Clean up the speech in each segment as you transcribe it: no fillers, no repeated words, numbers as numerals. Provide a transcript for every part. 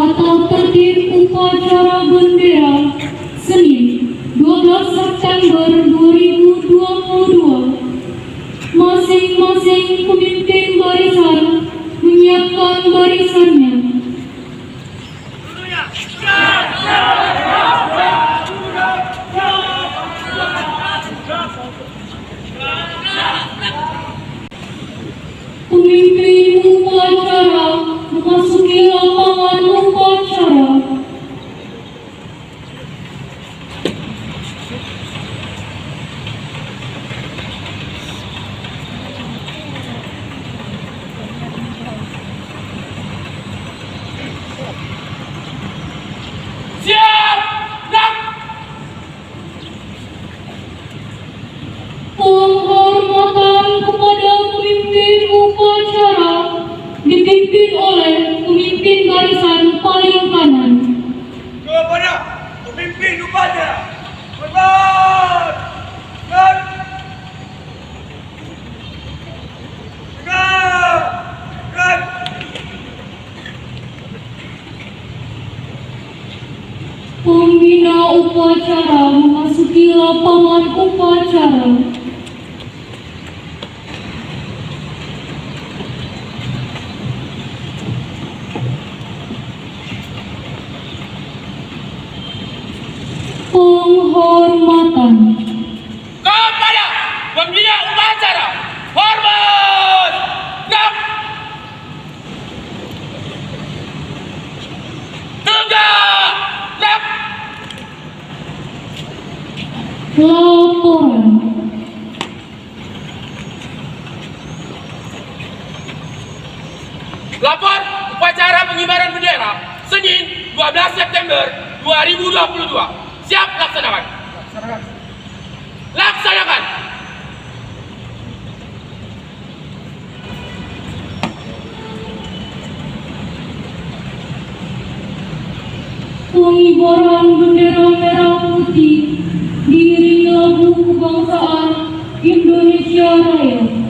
Tata tertib upacara bendera Senin 12 September 2022. Masing-masing pemimpin barisan menyiapkan barisannya. Pemimpin upacara memasuki lapangan upacara. Siap! Gerak! Penghormatan kepada pemimpin upacara dipimpin oleh pemimpin barisan paling kanan. Kepada pemimpin upacara, hormat! Dan tegak! Dan Pembina upacara memasuki lapangan upacara. Penghormatan kepada pembina upacara, hormat! Gerak! Tegak! Gerak! laporan. Lapor upacara pengibaran bendera Senin 12 September 2022. Siap laksanakan. Laksanakan. Pengibaran bendera merah putih diiringi lagu kebangsaan Indonesia Raya.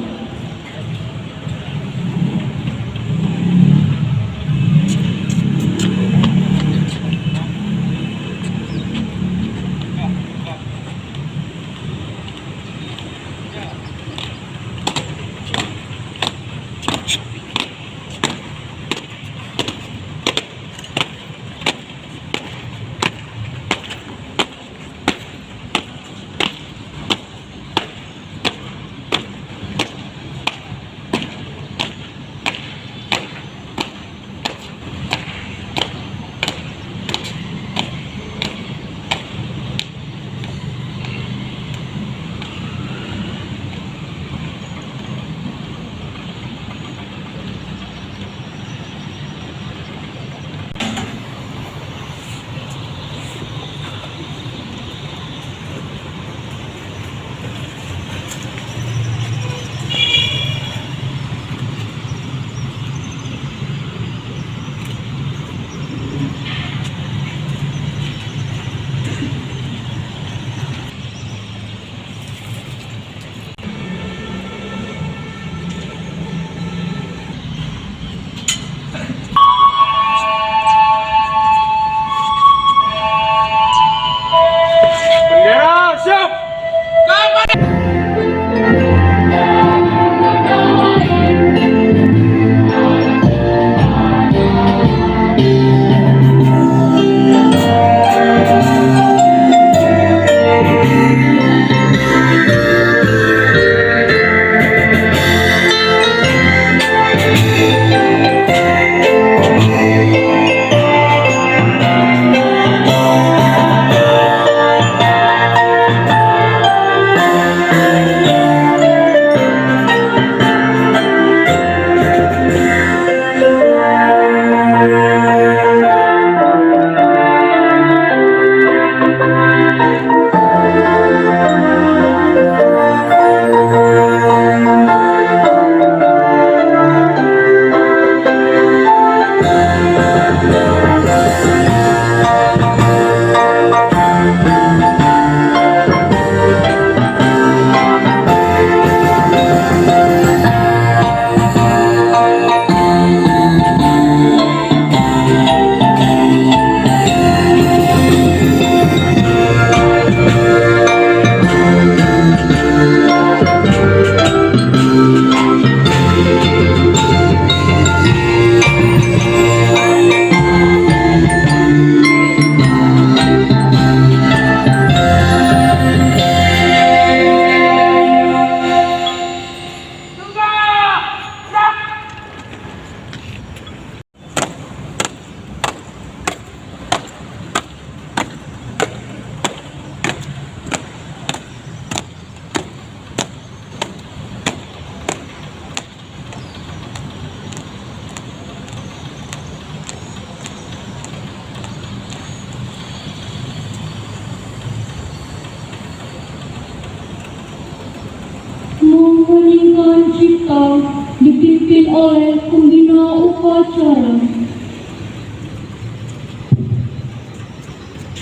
kita dipimpin oleh pembina upacara.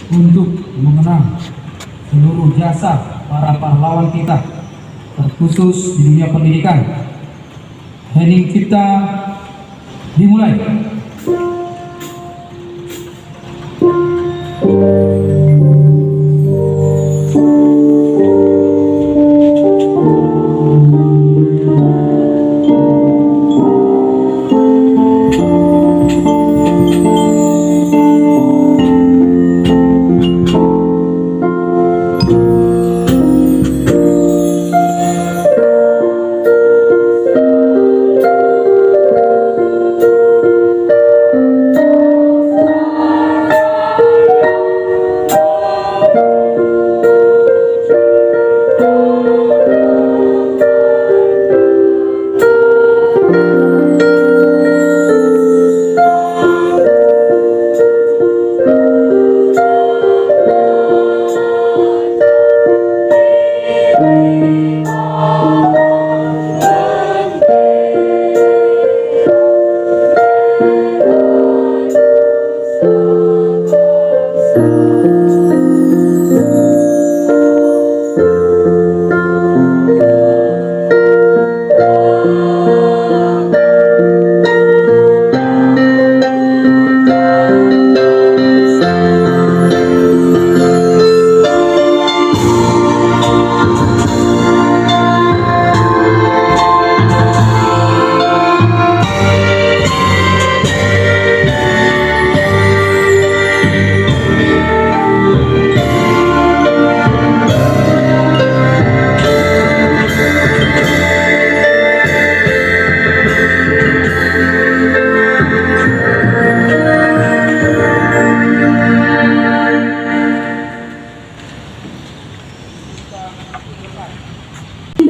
Untuk mengenang seluruh jasa para pahlawan kita, terkhusus di dunia pendidikan, hening cipta dimulai.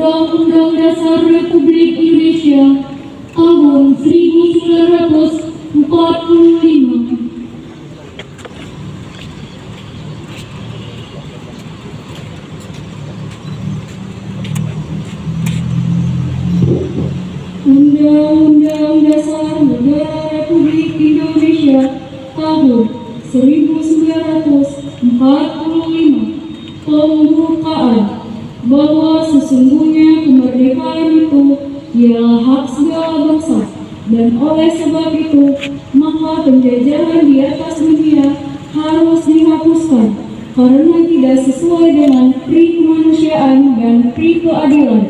Undang-Undang Dasar Republik Indonesia tahun 1945. Undang-Undang Dasar Negara Republik Indonesia tahun 1945 pembukaan bahwa sesungguhnya kemerdekaan itu ialah hak segala bangsa, dan oleh sebab itu maka penjajahan di atas dunia harus dihapuskan karena tidak sesuai dengan pri kemanusiaan dan pri keadilan.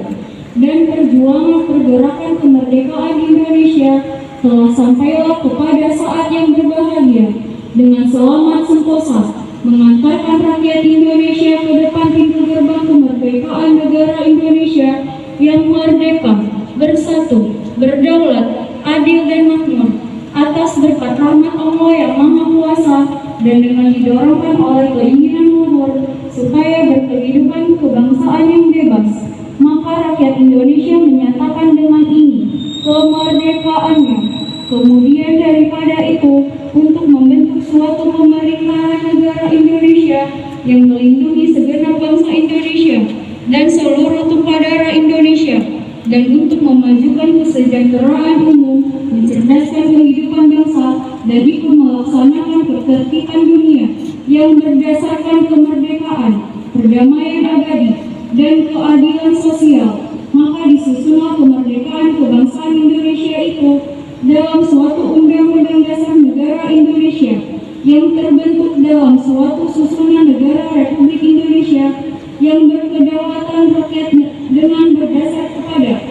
Dan perjuangan pergerakan kemerdekaan Indonesia telah sampailah kepada saat yang berbahagia dengan selamat sentosa mengantarkan rakyat Indonesia ke depan pintu gerbang kemerdekaan negara Indonesia yang merdeka, bersatu, berdaulat, adil dan makmur atas berkat rahmat Allah yang Maha Kuasa, dan dengan didorongkan oleh keinginan luhur supaya berkehidupan kebangsaan yang bebas, maka rakyat Indonesia menyatakan dengan ini kemerdekaannya. Kemudian daripada itu, untuk membentuk suatu pemerintahan negara Indonesia yang melindungi segenap bangsa Indonesia dan seluruh tumpah darah Indonesia, dan untuk memajukan kesejahteraan umum, mencerdaskan kehidupan bangsa, dan ikut melaksanakan ketertiban dunia yang berdasarkan kemerdekaan, perdamaian abadi, dan keadilan sosial. Maka disusunlah kemerdekaan kebangsaan Indonesia itu dalam suatu undang-undang dasar negara Indonesia yang terbentuk dalam suatu susunan negara Republik Indonesia yang berkedaulatan rakyat dengan berdasar kepada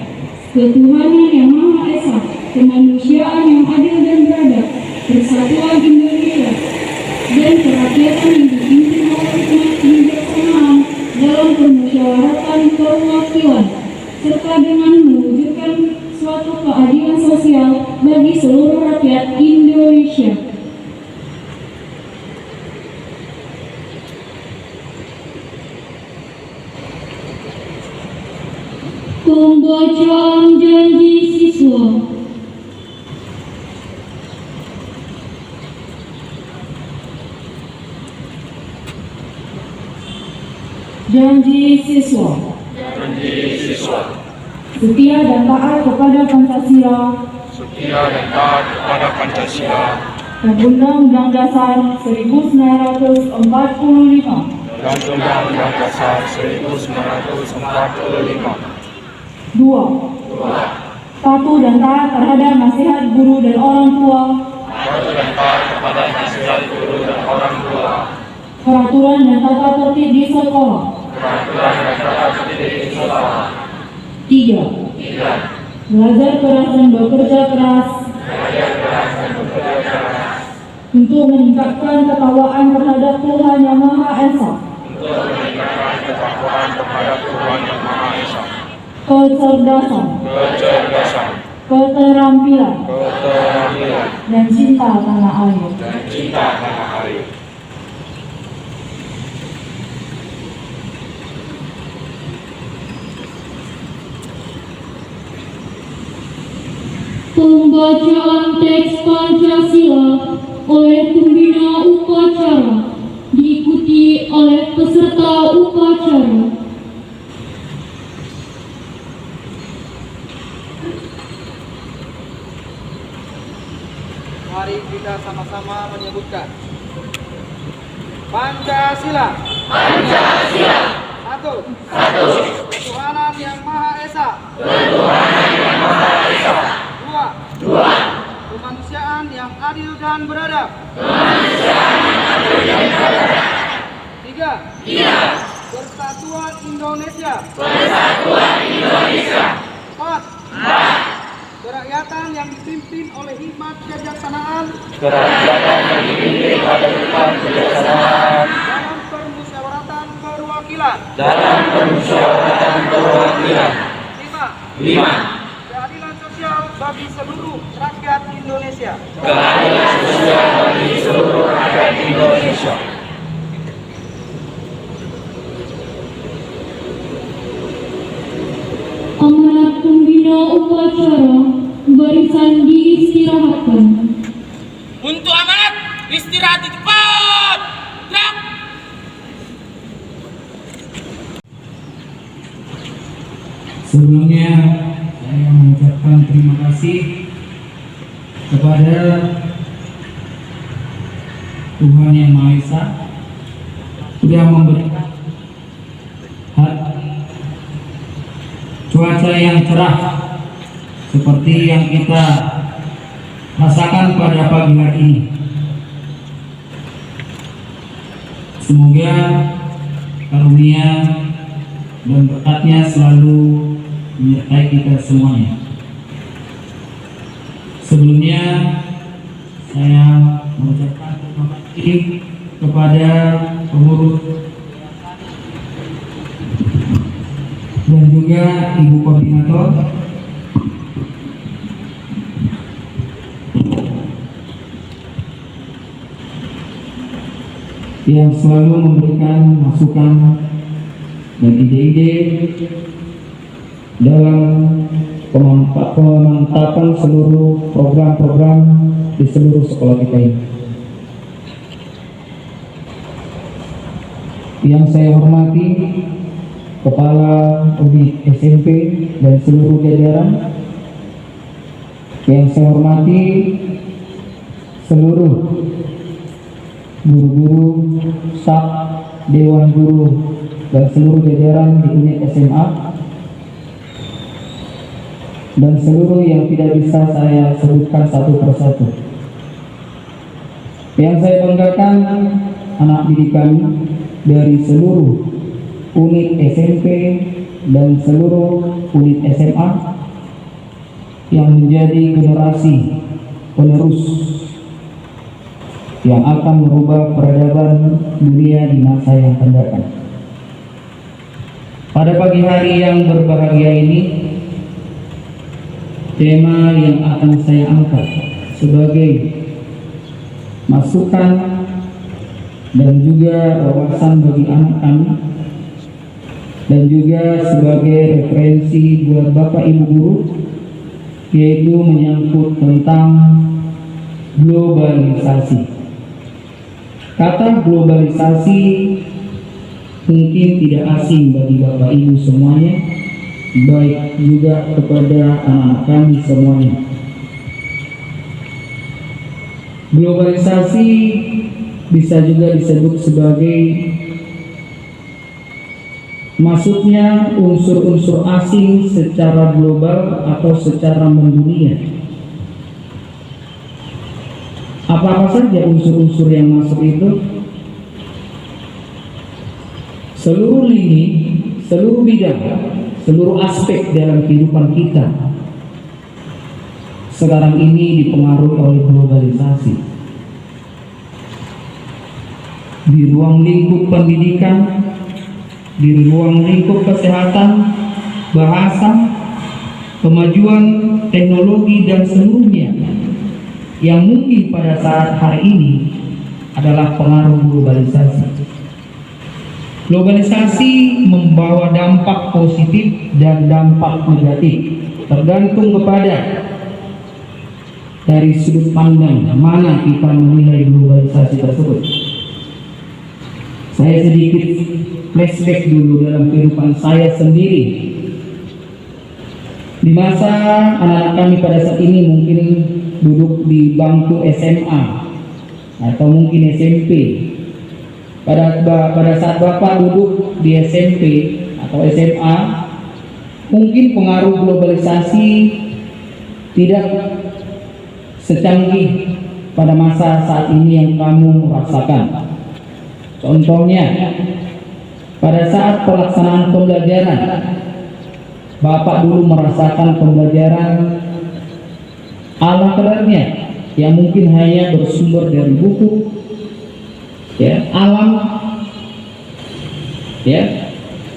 ketuhanan yang Maha Esa, kemanusiaan yang adil dan beradab, persatuan Indonesia, dan kerakyatan yang dipimpin oleh hikmat kebijaksanaan dalam permusyawaratan perwakilan, serta dengan mewujudkan suatu keadilan sosial bagi seluruh rakyat Indonesia. Pembacaan janji siswa. Janji siswa. setia dan taat kepada Pancasila setia dan taat kepada Pancasila dan Undang-Undang Dasar 1945. dan Undang-Undang Dasar 1945. 2. Patuh dan taat terhadap nasihat guru dan orang tua, Patuh dan taat kepada nasihat guru dan orang tua, peraturan dan tata tertib di sekolah. peraturan dan tata tertib di sekolah. 3. Belajar keras dan bekerja keras untuk meningkatkan ketakwaan terhadap Tuhan Yang Maha Esa, Untuk meningkatkan ketakwaan kepada Tuhan Yang Maha Esa, kecerdasan, kecerdasan, keterampilan, keterampilan, dan cinta tanah air. dan cinta tanah air. Pembacaan teks Pancasila oleh pembina upacara diikuti oleh peserta upacara. Mari kita sama-sama menyebutkan Pancasila. Pancasila. Satu. Ketuhanan Yang Maha Esa. Dua. Kemanusiaan yang adil dan beradab. Tiga. Persatuan Indonesia. Empat. Kerakyatan yang dipimpin oleh hikmat kejaksanaan dalam permusyawaratan perwakilan. Lima. Keadilan sosial bagi seluruh rakyat Indonesia. Amanat pembina upacara, barisan diistirahatkan. Untuk amanat, istirahat di tempat. Gerak. Sebelumnya saya mengucapkan terima kasih kepada Tuhan Yang Maha Esa sudah memberikan cuaca yang cerah seperti yang kita rasakan pada pagi hari ini. Semoga karunia dan berkatnya selalu menyertai kita semuanya. Sebelumnya saya mengucapkan terima kasih kepada pengurus dan juga Ibu Koordinator yang selalu memberikan masukan dan ide-ide dalam pemantapan seluruh program-program di seluruh sekolah kita ini. Yang saya hormati Kepala Unit SMP dan seluruh jajaran, yang saya hormati seluruh guru-guru, staf, dewan guru, dan seluruh jajaran di unit SMA, dan seluruh yang tidak bisa saya sebutkan satu persatu. Yang saya banggakan anak didik kami dari seluruh unit SMP dan seluruh unit SMA yang menjadi generasi penerus yang akan merubah peradaban dunia di masa yang akan datang. Pada pagi hari yang berbahagia ini, tema yang akan saya angkat sebagai masukan dan juga wawasan bagi anak kami, dan juga sebagai referensi buat Bapak Ibu guru, yaitu menyangkut tentang globalisasi. Kata globalisasi mungkin tidak asing bagi Bapak Ibu semuanya, baik juga kepada anak-anak kami semuanya. Globalisasi bisa juga disebut sebagai masuknya unsur-unsur asing secara global atau secara mendunia. Apa-apa saja unsur-unsur yang masuk itu? Seluruh lini, seluruh bidang, seluruh aspek dalam kehidupan kita sekarang ini dipengaruhi oleh globalisasi. Di ruang lingkup pendidikan, di ruang lingkup kesehatan, bahasa, kemajuan teknologi dan seluruhnya yang mungkin pada saat hari ini adalah pengaruh globalisasi. Globalisasi membawa dampak positif dan dampak negatif, tergantung kepada dari sudut pandang mana kita menilai globalisasi tersebut. Saya sedikit flashback dulu dalam kehidupan saya sendiri. Di masa anak-anak kami pada saat ini mungkin duduk di bangku SMA atau mungkin SMP. Pada saat Bapak duduk di SMP atau SMA, mungkin pengaruh globalisasi tidak secanggih pada masa saat ini yang kamu rasakan. Contohnya, pada saat pelaksanaan pembelajaran, Bapak dulu merasakan pembelajaran ala kadarnya yang mungkin hanya bersumber dari buku, ya, alam, ya,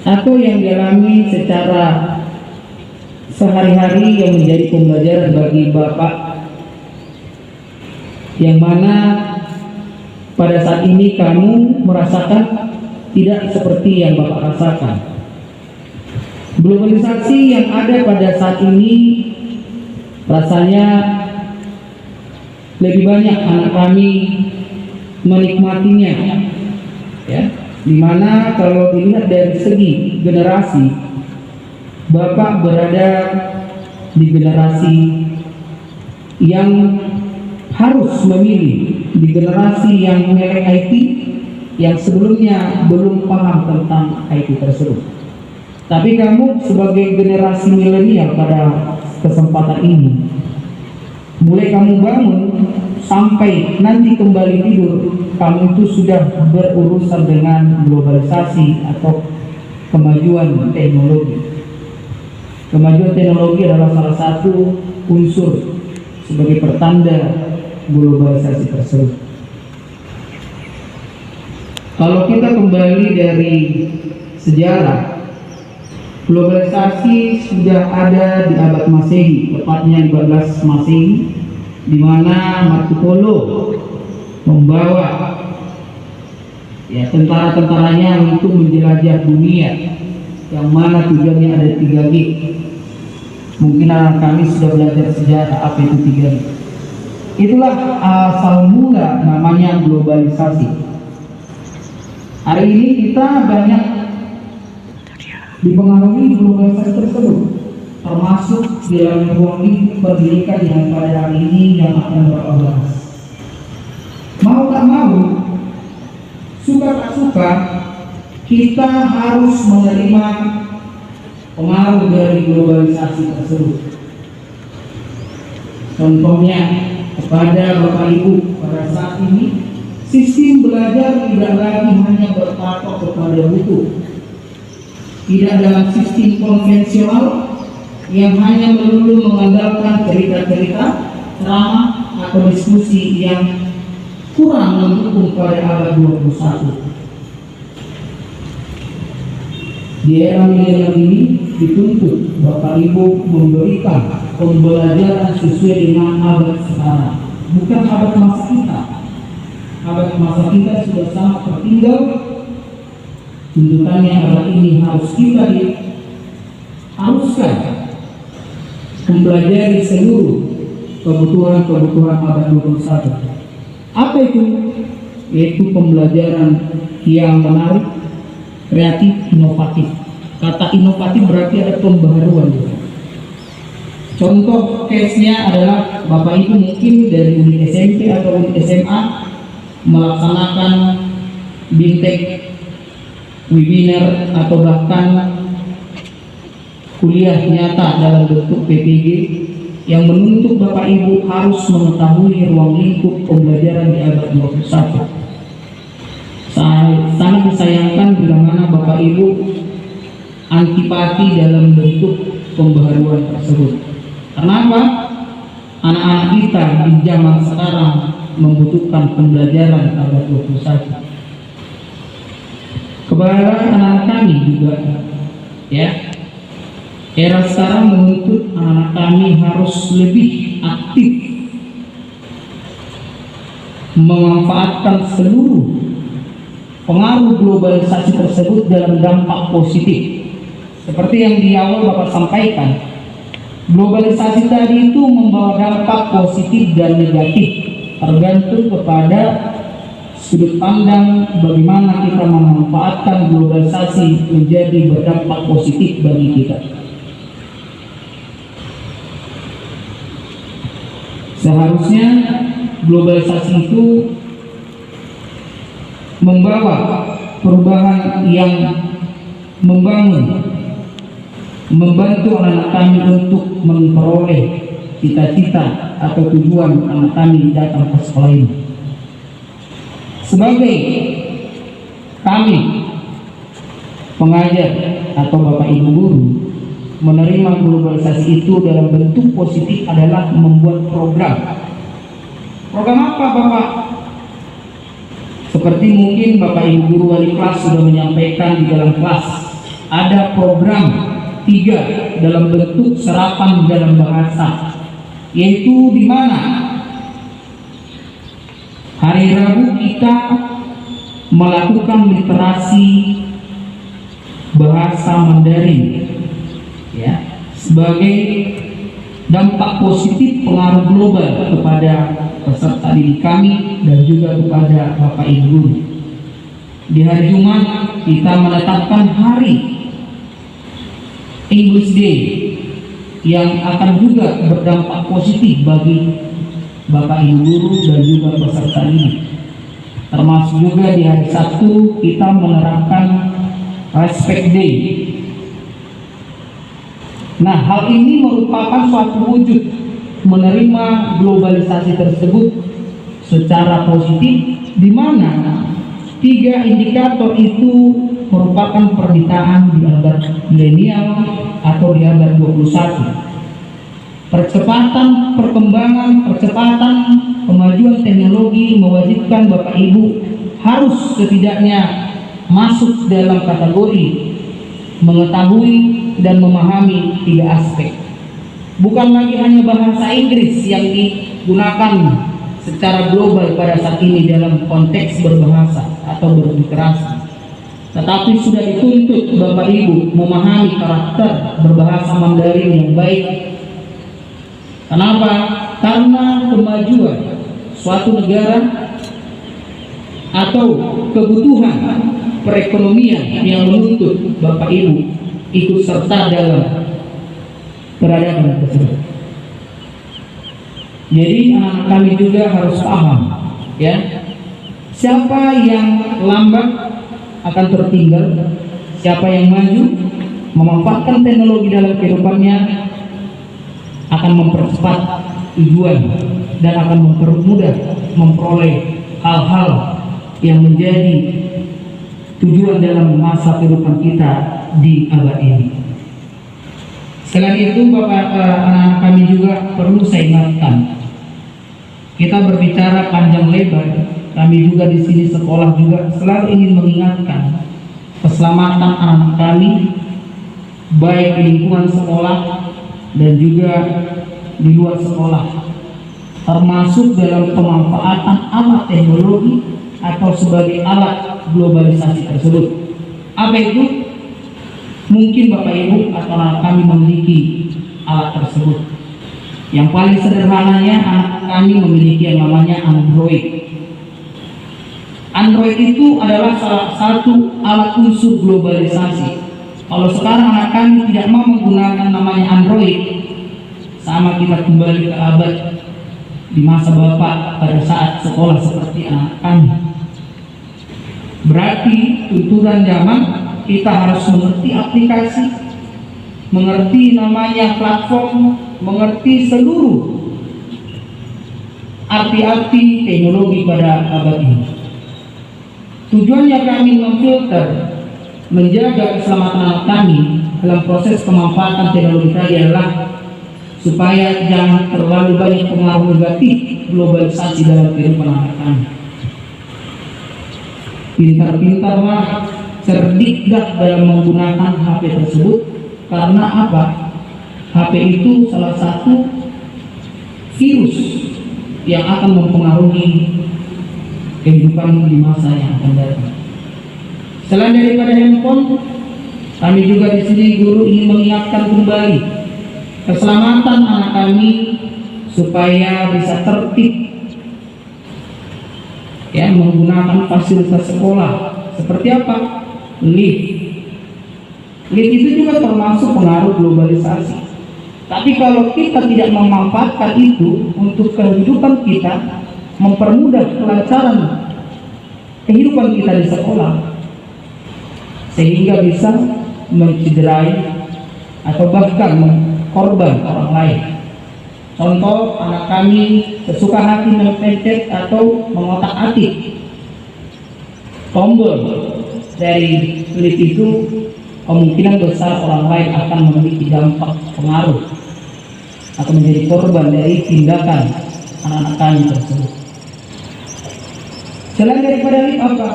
atau yang dialami secara sehari-hari yang menjadi pembelajaran bagi Bapak, yang mana pada saat ini kamu merasakan tidak seperti yang Bapak rasakan. Globalisasi yang ada pada saat ini rasanya lebih banyak anak kami menikmatinya, ya, dimana kalau dilihat dari segi generasi, Bapak berada di generasi yang harus memilih, di generasi yang melek IT, yang sebelumnya belum paham tentang IT tersebut. Tapi kamu sebagai generasi milenial pada kesempatan ini, mulai kamu bangun sampai nanti kembali tidur, kamu itu sudah berurusan dengan globalisasi atau kemajuan teknologi. Kemajuan teknologi adalah salah satu unsur sebagai pertanda globalisasi tersebut. Kalau kita kembali dari sejarah, globalisasi sudah ada di abad Masehi, tepatnya 12 Masehi, di mana Marco Polo membawa, ya, tentara-tentaranya untuk menjelajah dunia, yang mana tujuannya ada 3G. Mungkin anak kami sudah belajar sejarah apa itu 3G. Itulah asal mula namanya globalisasi. Hari ini kita banyak dipengaruhi globalisasi tersebut, termasuk di dalam ruang lingkup pendidikan yang pada hari ini yang akan beroperasi. Mau tak mau, suka tak suka, kita harus menerima pengaruh dari globalisasi tersebut. Contohnya, kepada Bapak Ibu pada saat ini, sistem belajar tidak lagi hanya berpatok kepada buku, tidak dalam sistem konvensional yang hanya melulu mengandalkan cerita-cerita, ceramah atau diskusi yang kurang mendukung pada abad 21. Di era milenial ini dituntut Bapak Ibu memberikan pembelajaran sesuai dengan abad sekarang, bukan abad masa kita. Abad masa kita sudah sangat tertinggal. Tuntutannya abad ini harus kita haruskan mempelajari seluruh kebutuhan abad 21. Apa itu? Yaitu pembelajaran yang menarik, kreatif, inovatif. kata inovatif berarti ada pembaharuan. Contoh case-nya adalah Bapak Ibu mungkin dari unit SMP atau unit SMA melaksanakan bimtek, webinar atau bahkan kuliah nyata dalam bentuk PPG yang menuntut Bapak Ibu harus mengetahui ruang lingkup pembelajaran di abad 21. Sangat disayangkan bila mana Bapak Ibu antipati dalam bentuk pembaharuan tersebut. Kenapa? Anak-anak kita di zaman sekarang membutuhkan pembelajaran abad 21. Kepada anak-anak kami juga, ya, era sekarang menuntut anak kami harus lebih aktif memanfaatkan seluruh pengaruh globalisasi tersebut dalam dampak positif. Seperti yang di awal Bapak sampaikan, globalisasi tadi itu membawa dampak positif dan negatif, tergantung kepada sudut pandang bagaimana kita memanfaatkan globalisasi menjadi berdampak positif bagi kita. Seharusnya globalisasi itu membawa perubahan yang membantu anak kami untuk memperoleh cita-cita atau tujuan anak kami datang ke sekolah ini. Sebagai kami pengajar atau Bapak Ibu guru menerima globalisasi itu dalam bentuk positif adalah membuat program. Program apa Bapak? Seperti mungkin Bapak Ibu guru wali kelas sudah menyampaikan di dalam kelas, ada program 3 dalam bentuk serapan dalam bahasa, yaitu di mana hari Rabu kita melakukan literasi bahasa Mandarin, ya, sebagai dampak positif pengaruh global kepada peserta didik kami dan juga kepada Bapak Ibu guru. Di hari Jumat kita menetapkan hari English Day yang akan juga berdampak positif bagi Bapak Ibu guru dan juga peserta didik. Termasuk juga di hari Sabtu kita menerapkan Respect Day. Nah, hal ini merupakan suatu wujud menerima globalisasi tersebut secara positif, di mana 3 indikator itu merupakan permintaan di abad milenial atau di abad 21. Percepatan perkembangan, percepatan kemajuan teknologi mewajibkan Bapak Ibu harus setidaknya masuk dalam kategori mengetahui dan memahami 3 aspek. Bukan lagi hanya bahasa Inggris yang digunakan secara global pada saat ini dalam konteks berbahasa atau berliterasi, tetapi sudah dituntut Bapak Ibu memahami karakter berbahasa Mandarin yang baik. Kenapa? Karena kemajuan suatu negara atau kebutuhan perekonomian yang menuntut Bapak Ibu ikut serta dalam peradaban tersebut. Jadi anak kami juga harus paham, ya, siapa yang lambat akan tertinggal, siapa yang maju memanfaatkan teknologi dalam kehidupannya akan mempercepat tujuan dan akan mempermudah memperoleh hal-hal yang menjadi tujuan dalam masa kehidupan kita di abad ini. Selain itu, Bapak, anak-anak kami juga perlu saya ingatkan, kita berbicara panjang lebar, kami juga di sini sekolah juga selalu ingin mengingatkan keselamatan anak kami, baik di lingkungan sekolah dan juga di luar sekolah, termasuk dalam pemanfaatan alat teknologi atau sebagai alat globalisasi tersebut. Apa itu? Mungkin Bapak Ibu atau anak kami memiliki alat tersebut. Yang paling sederhananya, anak kami memiliki yang namanya Android. Android itu adalah salah satu alat unsur globalisasi Kalau sekarang anak kami tidak mau menggunakan namanya Android, sama kita kembali ke abad di masa Bapak pada saat sekolah seperti anak kami. Berarti tuntunan zaman kita harus mengerti aplikasi, mengerti namanya platform, mengerti seluruh arti-arti teknologi pada abad ini. Tujuannya kami memfilter, menjaga keselamatan anak kami dalam proses pemanfaatan teknologi tadi adalah supaya jangan terlalu banyak pengaruh negatif globalisasi dalam kehidupan anak kami. Pintar-pintarlah, cerdiklah dalam menggunakan HP tersebut, karena apa? HP itu salah satu virus yang akan mempengaruhi kehidupan di masa yang akan datang. Selain daripada handphone, kami juga di sini guru ingin mengingatkan kembali keselamatan anak kami supaya bisa tertib, ya, menggunakan fasilitas sekolah seperti apa? Lift itu juga termasuk pengaruh globalisasi. Tapi kalau kita tidak memanfaatkan itu untuk kehidupan kita, mempermudah kelancaran kehidupan kita di sekolah, sehingga bisa mencederai atau bahkan mengkorban orang lain. Contoh, anak kami sesuka hati mempencet atau mengotak-atik tombol dari lift itu, kemungkinan besar orang lain akan memiliki dampak pengaruh atau menjadi korban dari tindakan anak-anak kami tersebut. Selain daripada lift, apa?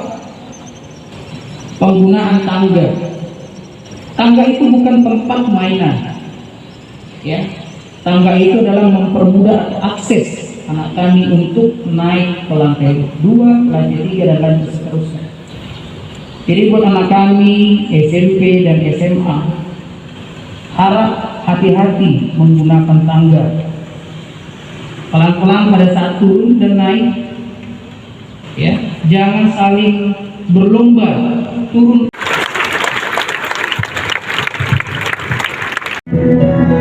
Penggunaan tangga. Tangga itu bukan tempat mainan, ya. Tangga itu adalah mempermudah akses anak kami untuk naik ke lantai 2, lantai 3, dan lantai seterusnya. Jadi buat anak kami SMP dan SMA, harap hati-hati menggunakan tangga. Pelan-pelan pada saat turun dan naik, ya, jangan saling berlomba turun. Hidayah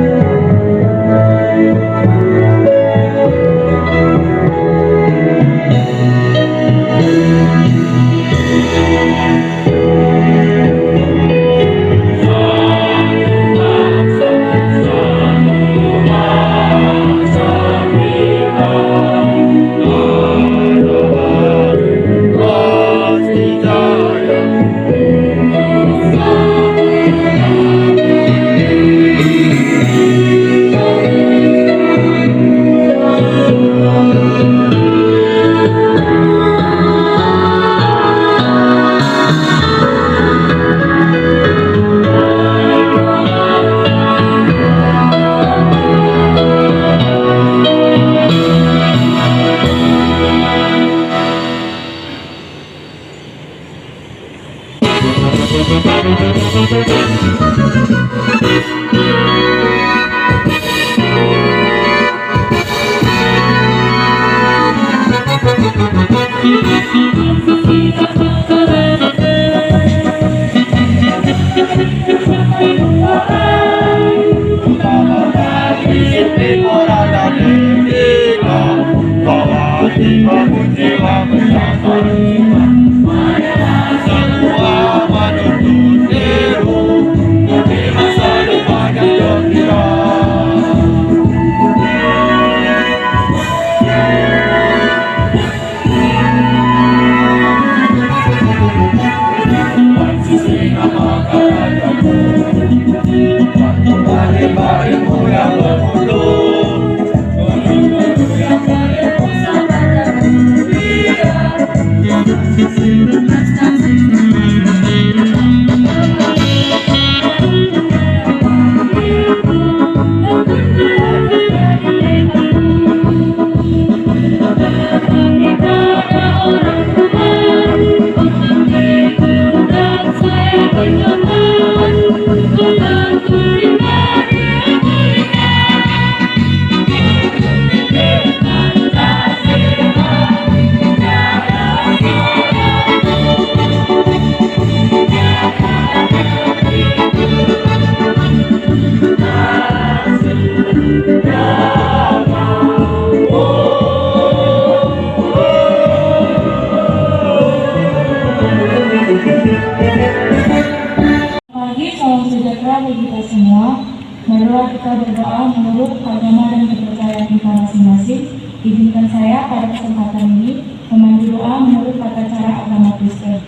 berdoa menurut agama dan kepercayaan kita masing-masing. Izinkan saya pada kesempatan ini memandu doa menurut tata cara agama Kristen.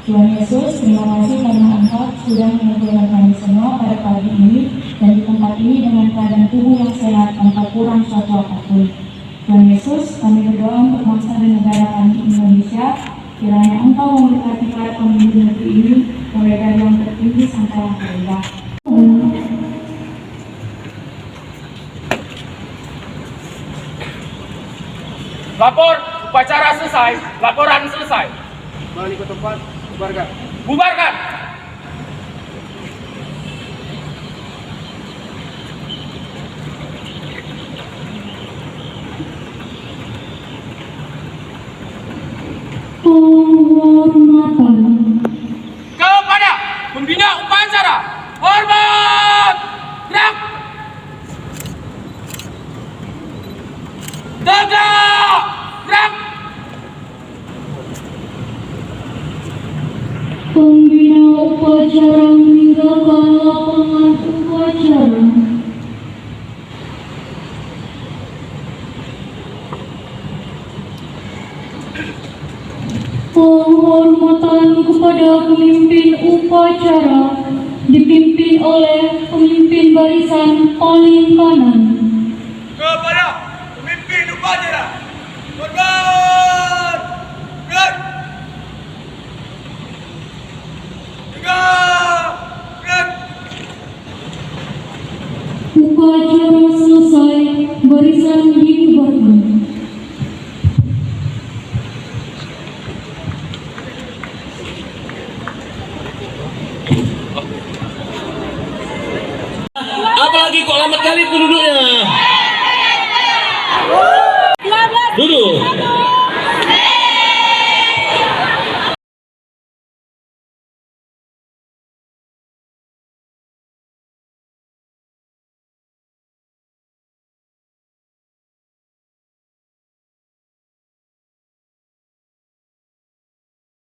Tuhan Yesus, terima kasih karena Engkau sudah mengumpulkan kami semua pada pagi ini dan di tempat ini dengan keadaan tubuh yang sehat tanpa kurang suatu apapun. Tuhan Yesus, kami berdoa untuk bangsa dan negara kami Indonesia. Kiranya Engkau memberkati para pemimpin negeri ini mulai dari yang tertinggi sampai yang terendah. Lapor, upacara selesai, laporan selesai. Kembali ke tempat, keluarga. Bubarkan. Penghormatan. Kepada pembina upacara, hormat. Gerak. Tegak. Gerak. Pembina upacara meninggalkan lapangan upacara. Penghormatan kepada pemimpin upacara dipimpin oleh pemimpin barisan paling kanan. Kepada pemimpin upacara, hormat. Gerak. Tegak. Gerak. Upacara selesai, barisan dibubarkan. Apalagi kok lama kali penduduknya. Duduk.